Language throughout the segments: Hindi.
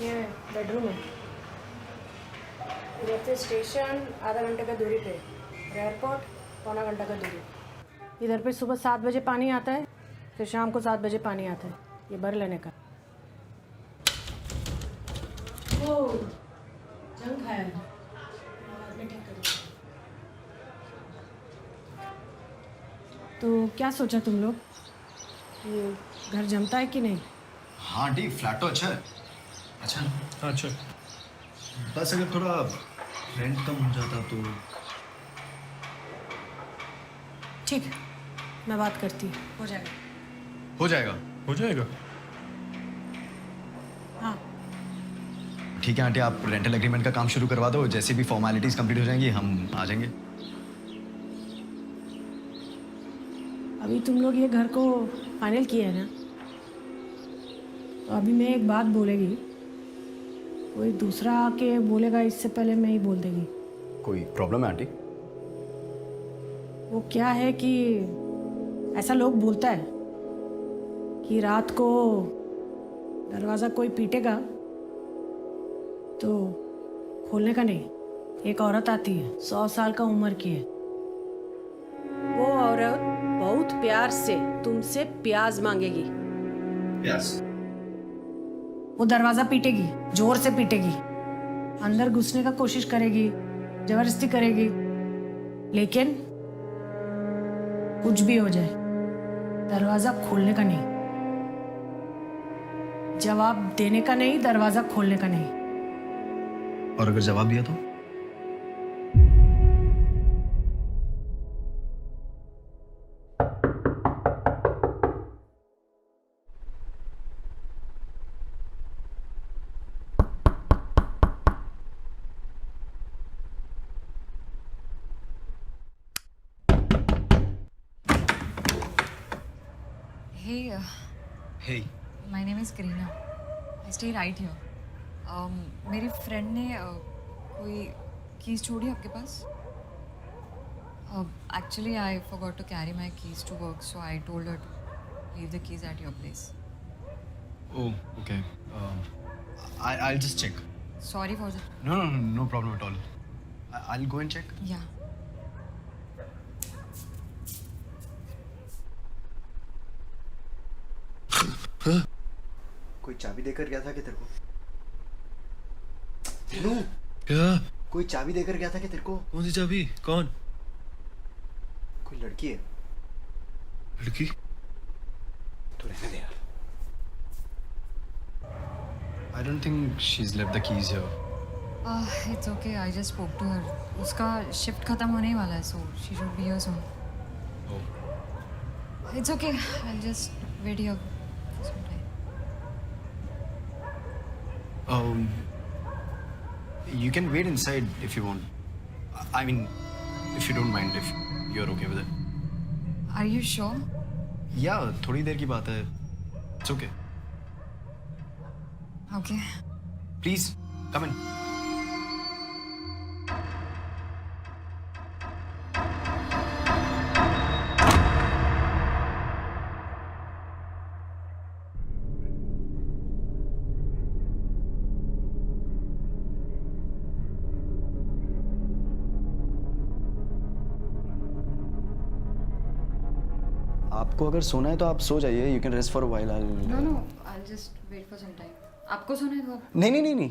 ये बेडरूम है। इधर से स्टेशन आधा घंटे का दूरी पे, एयरपोर्ट पौना घंटा का दूरी। इधर पे सुबह 7 बजे पानी आता है, फिर शाम को 7 बजे पानी आता है। ये भर लेने का। ओ जंग खाया है। बाद में ठीक करेंगे। तो क्या सोचा तुम लोग? ये घर जमता है कि नहीं? हाँ आंटी, फ्लैट तो अच्छा है। अच्छा ना? हाँ अच्छा। बस अगर थोड़ा रेंट कम हो जाता तो। ठीक है, मैं बात करती हूँ, हो जाएगा। हो जाएगा। हो जाएगा। हाँ ठीक है आंटी, आप रेंटल एग्रीमेंट का काम शुरू करवा दो। जैसे भी फॉर्मेलिटीज कंप्लीट हो जाएंगी हम आ जाएंगे। अभी तुम लोग ये घर को फाइनल किया है ना, तो अभी मैं एक बात बोलेगी, कोई दूसरा आके बोलेगा इससे पहले मैं ही बोल देगी। कोई प्रॉब्लम है आंटी? वो क्या है कि ऐसा लोग बोलता है कि रात को दरवाज़ा कोई पीटेगा तो खोलने का नहीं। एक औरत आती है, 100 साल का उम्र की है। वो औरत बहुत प्यार से तुमसे प्याज मांगेगी। यस। वो दरवाजा पीटेगी, जोर से पीटेगी, अंदर घुसने का कोशिश करेगी, जबरदस्ती करेगी, लेकिन कुछ भी हो जाए दरवाजा खोलने का नहीं। जवाब देने का नहीं, दरवाजा खोलने का नहीं। और अगर जवाब दिया तो? Hey, हे। my name is Karina. I stay right here. मेरी फ्रेंड ने कोई कीज छोड़ी आपके पास? Actually, I forgot to carry my keys to work, so I told her to leave the keys at your place. Oh okay. I'll just check. Sorry for the... No problem at all. I'll go and check. Yeah. कोई चाबी देकर गया था कि तेरे को? नो, क्या? कोई चाबी देकर गया था कि तेरे को? कौन सी चाबी? कौन? कोई लड़की है। लड़की? तो रहने दे यार। I don't think she's left the keys here. It's okay. I just spoke to her. उसका शिफ्ट खत्म होने ही वाला है, so she should be here soon. Oh. It's okay. I'll just wait here for some time. You can wait inside if you want. I mean, if you don't mind, if you're okay with it. Are you sure? Yeah, थोड़ी देर की बात है. It's okay. Okay. Please, come in. आपको अगर सोना है तो आप सो जाइए। You can rest for a while. No, I'll just wait for some time. आपको सुना है तो आप... नहीं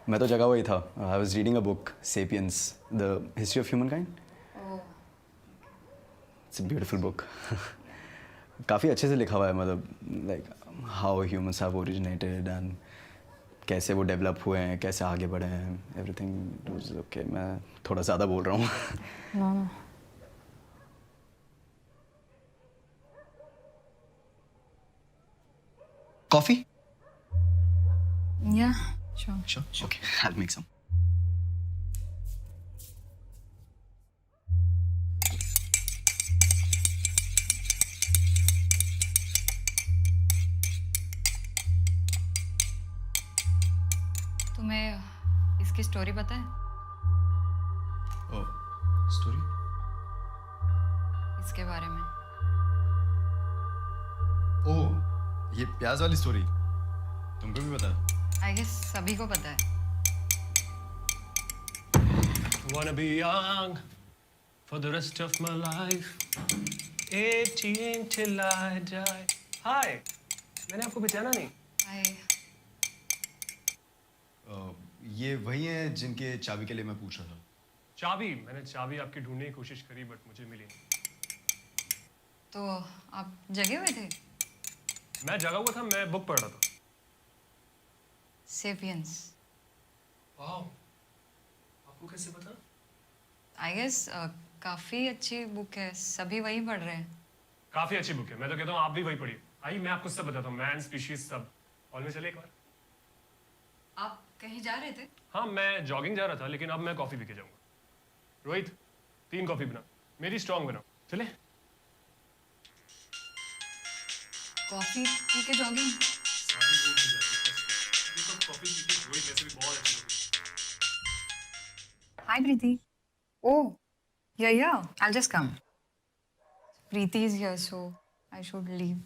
मैं तो जगा हुआ ही था। I was reading a book, sapiens, the history of human kind. Oh. It's a beautiful book. काफ़ी अच्छे से लिखा हुआ है, मतलब like how humans have originated and कैसे वो डेवलप हुए हैं, कैसे आगे बढ़े हैं, एवरीथिंग वाज ओके। मैं थोड़ा ज़्यादा बोल रहा हूँ। No. Coffee? Yeah, sure. Sure. Okay, I'll make some. तुम्हें इसकी स्टोरी पता है? Oh, story? इसके बारे में? ओह, ये प्याज वाली स्टोरी तुमको भी पता है? आई गेस सभी को पता है. Wanna be young for the rest of my life. 18 till I die. Hi. मैंने आपको पहचाना नहीं. हाय. ये वही हैं जिनके चाबी के लिए मैं पूछ रहा था. चाबी, मैंने चाबी आपकी ढूंढने की कोशिश करी बट मुझे मिली नहीं. तो आप जगे हुए थे? मैं जगा हुआ था, मैं बुक पढ़ रहा था. सेपियंस. वाओ. आपको कैसे पता? आई गेस काफ़ी अच्छी बुक है, सभी वही पढ़ रहे हैं. काफी अच्छी बुक है. मैं तो कहता हूँ आप भी वही पढ़िए. आइए मैं आपको सब बताता हूँ. मैन, स्पीशीज, सब. हॉल में चले एक बार. आप कहीं जा रहे थे? हाँ, मैं जॉगिंग जा रहा था लेकिन अब मैं कॉफी पी के जाऊंगा. रोहित, 3 कॉफी बना. मेरी स्ट्रांग बनाओ. चले? कॉफ़ी पी के jogging? Hi, Preeti. Oh, you're here. I'll just come. Preeti is here, so I should leave.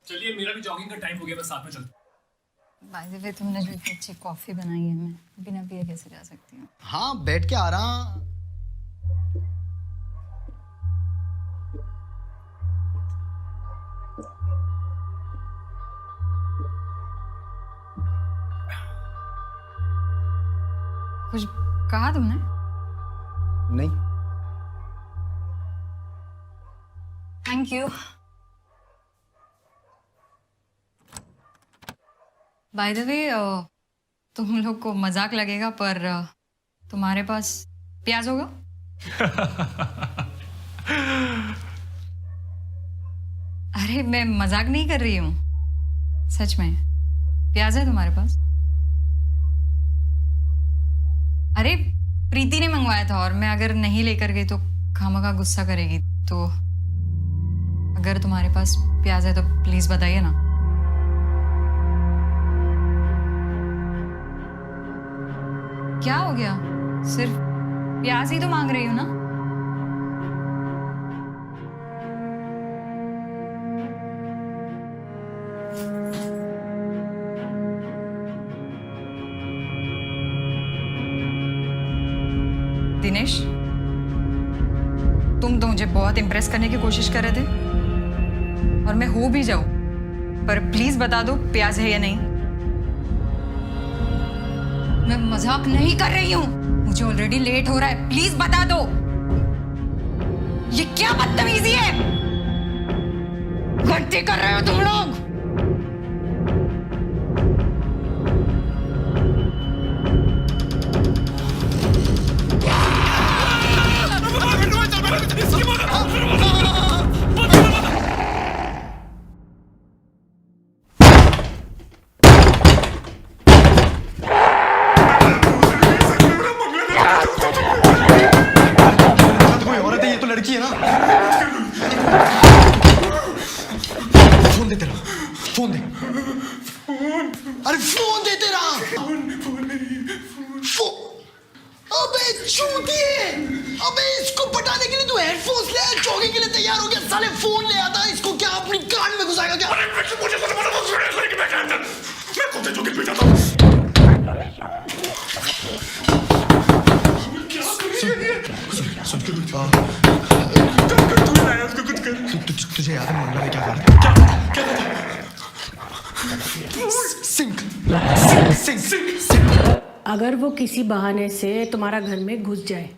चलिए, मेरा भी जॉगिंग का टाइम हो गया. मैं साथ में चलता हूँ. By the way, तुमने जो इतनी अच्छी कॉफ़ी बनाई है, मैं बिना पिए कैसे जा सकती हूँ? हाँ, बैठ के आ रहा. कुछ कहा तुमने? नहीं. Thank you. By the way, तुम लोग को मजाक लगेगा पर तुम्हारे पास प्याज होगा? अरे मैं मजाक नहीं कर रही हूँ, सच में. प्याज है तुम्हारे पास? अरे प्रीति ने मंगवाया था और मैं अगर नहीं लेकर गई तो खामखा गुस्सा करेगी. तो अगर तुम्हारे पास प्याज है तो प्लीज बताइए ना. क्या हो गया? सिर्फ प्याज ही तो मांग रही हो ना? दिनेश, तुम तो मुझे बहुत इम्प्रेस करने की कोशिश कर रहे थे और मैं हो भी जाऊं, पर प्लीज बता दो प्याज है या नहीं. मैं मजाक नहीं कर रही हूं, मुझे ऑलरेडी लेट हो रहा है. प्लीज बता दो. ये क्या बदतमीजी है? गलती कर रहे हो तुम लोग. लड़की है ना. फोन दे तेरा. फोन दे. अरे फोन दे तेरा. अबे चूतिए. अबे इसको पटाने के लिए तू हेडफोन्स ले आया, जॉगिंग के लिए तैयार हो गया, साले फोन ले आता. इसको क्या अपनी कान में घुसाएगा क्या? मैं खुद जॉगिंग पे जाता हूँ. तुझे याद है मंगला ने क्या कहा? सिंक. अगर वो किसी बहाने से तुम्हारा घर में घुस जाए,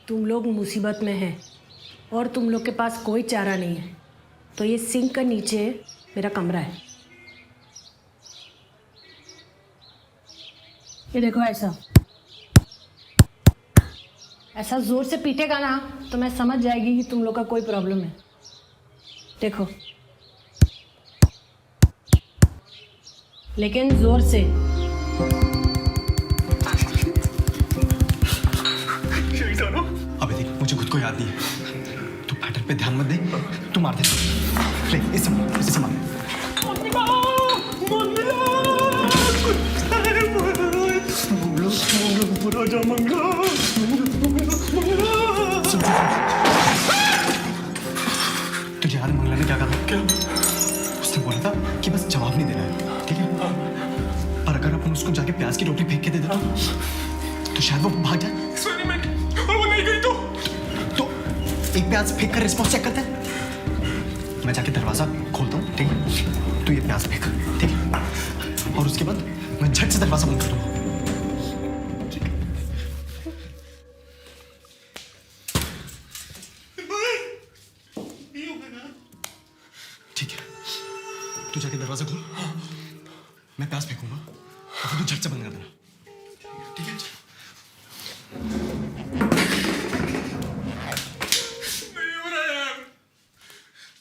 तुम लोग मुसीबत में हैं और तुम लोग के पास कोई चारा नहीं है, तो ये सिंक के नीचे मेरा कमरा है. ये देखो, ऐसा जोर से पीटेगा ना तो मैं समझ जाएगी कि तुम लोग का कोई प्रॉब्लम है. देखो, लेकिन जोर से. अबे देख, मुझे खुद को याद नहीं है. तू पैटर्न पे ध्यान मत दे. तू मार दे. ले, इसे मार. तुझे याद मंगला ने क्या कहा? क्या? उसने बोला था कि बस जवाब नहीं देना है, ठीक है? उसको जाके प्याज की टोकरी फेंक के दे देता हूँ तो शायद वो भाग जाए। एक्सपेरिमेंट, और वो नहीं गई तो एक प्याज फेंक कर रिस्पॉन्स चेक करते हैं। मैं जाके दरवाजा खोलता हूँ, ठीक है? तू ये प्याज फेंक, ठीक है? और उसके बाद मैं झट से दरवाजा बंद कर दूंगा। ठीक है, तू जाके दरवाजा खोल, मैं प्याज फेंकूंगा और फिर तू झट से बंद कर देना, ठीक है?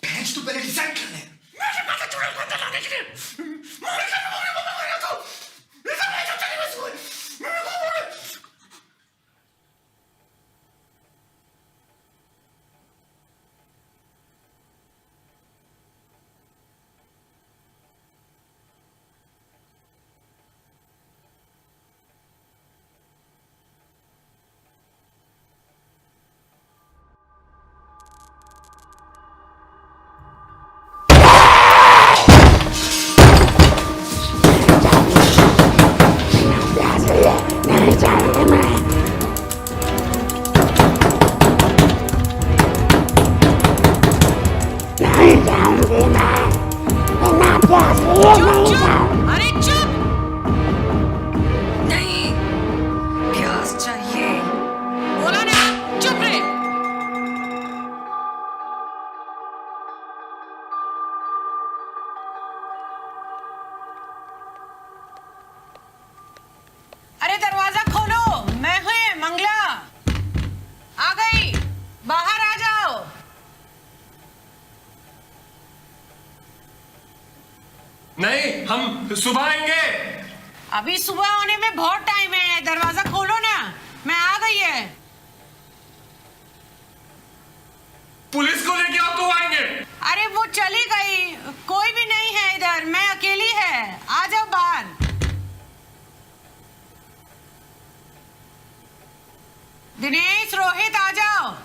भैंस तू पहले डिसाइड कर ले। अरे चुप! नहीं, प्याज चाहिए। बोला ना, चुप रे। अरे दरवाजा खोलो, मैं हूँ मंगला। आ गई, बाहर आ जाओ। नहीं, हम सुबह आएंगे। अभी सुबह होने में बहुत टाइम है, दरवाजा खोलो ना, मैं आ गई है। पुलिस को लेके आप तो आएंगे। अरे वो चली गई, कोई भी नहीं है इधर, मैं अकेली है। आ जाओ बाहर। दिनेश, रोहित, आ जाओ।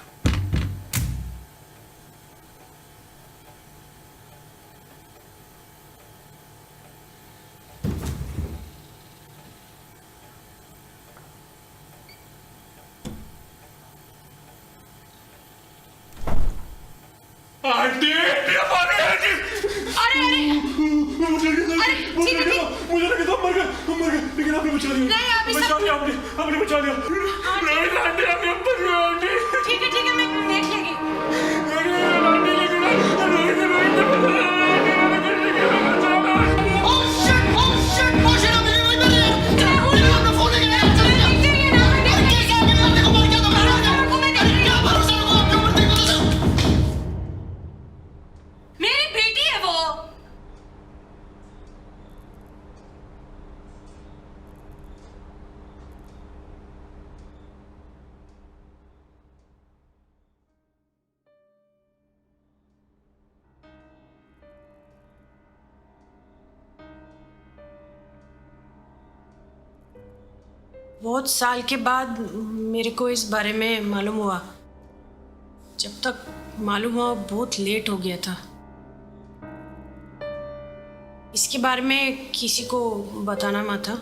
आंटी, हमारे आंटी। अरे मुझे ठीक है, लगे तो मर गए, लेकिन आपने बचा लिया। नहीं, अभी बचा लिया आपने बचा लिया। नहीं आंटी, आपने बच गए आंटी। ठीक है, मैं देख लेगी। मेरी बेटी है वो। बहुत साल के बाद मेरे को इस बारे में मालूम हुआ। जब तक मालूम हुआ बहुत लेट हो गया था। इसके बारे में किसी को बताना मत था।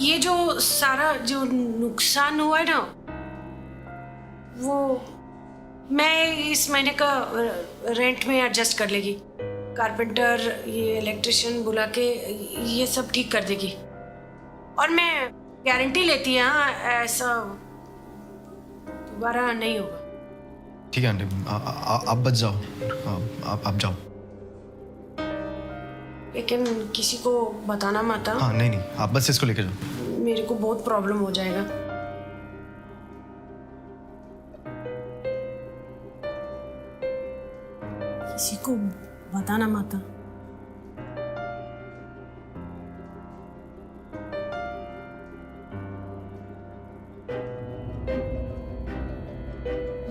ये जो सारा जो नुकसान हुआ है ना, वो मैं इस महीने का रेंट में एडजस्ट कर लेगी। कारपेंटर, ये इलेक्ट्रिशियन बुला के ये सब ठीक कर देगी। और मैं गारंटी लेती हूँ ऐसा दोबारा नहीं होगा। ठीक है आंटी, आप बच जाओ, आप जाओ। लेकिन किसी को बताना मत। हाँ नहीं, आप बस इसको लेके जाओ। मेरे को बहुत प्रॉब्लम हो जाएगा। किसी को बताना मत।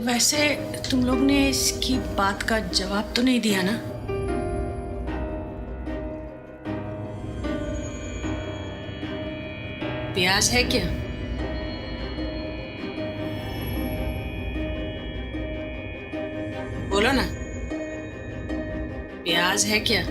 वैसे तुम लोग ने इसकी बात का जवाब तो नहीं दिया ना? प्याज है क्या? बोलो ना, प्याज है क्या?